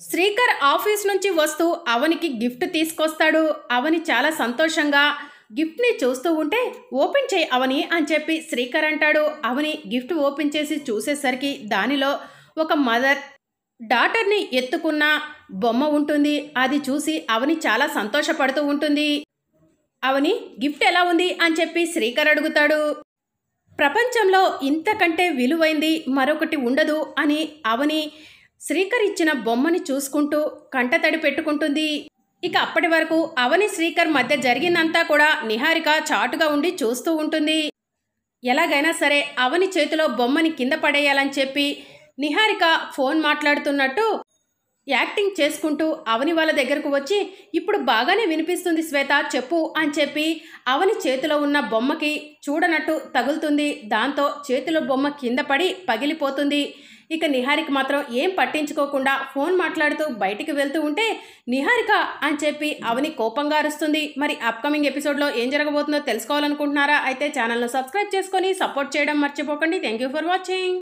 Srikar office నుంచి వస్తూ అవనికి gift తీసుకొస్తాడు. అవని చాలా సంతోషంగా గిఫ్ట్ని చూస్తూ ఉంటే ఓపెన్ చేయి అవని అని చెప్పి శ్రీకర్ అంటాడు. అవని గిఫ్ట్ ఓపెన్ చేసి చూసేసరికి దానిలో ఒక మదర్ డాటర్ని ఎత్తుకున్న బొమ్మ ఉంటుంది. అది చూసి అవని చాలా సంతోషపడుతూ ఉంటుంది. అవని గిఫ్ట్ ఎలా ఉంది అని చెప్పి శ్రీకర్ అడుగుతాడు. ప్రపంచంలో ఇంతకంటే విలువైంది మరొకటి ఉండదు అని అవని శ్రీకర్ ఇచ్చిన బొమ్మని చూసుకుంటూ కంటతడి పెట్టుకుంటుంది. ఇక అప్పటి వరకు అవని శ్రీకర్ మధ్య జరిగిందంతా కూడా నిహారిక చాటుగా ఉండి చూస్తూ ఉంటుంది. ఎలాగైనా సరే అవని చేతిలో బొమ్మని కింద పడేయాలని చెప్పి నిహారిక ఫోన్ మాట్లాడుతున్నట్టు యాక్టింగ్ చేసుకుంటూ అవని వాళ్ళ దగ్గరకు వచ్చి, ఇప్పుడు బాగానే వినిపిస్తుంది శ్వేత, చెప్పు అని చెప్పి అవని చేతిలో ఉన్న బొమ్మకి చూడనట్టు తగులుతుంది. దాంతో చేతిలో బొమ్మ కింద పడి పగిలిపోతుంది. ఇక నిహారిక మాత్రం ఏం పట్టించుకోకుండా ఫోన్ మాట్లాడుతూ బయటికి వెళ్తూ ఉంటే నిహారిక అని చెప్పి అవని కోపంగా అరుస్తుంది. మరి అప్కమింగ్ ఎపిసోడ్లో ఏం జరగబోతుందో తెలుసుకోవాలనుకుంటున్నారా? అయితే ఛానల్ను సబ్స్క్రైబ్ చేసుకొని సపోర్ట్ చేయడం మర్చిపోకండి. Thank you for watching.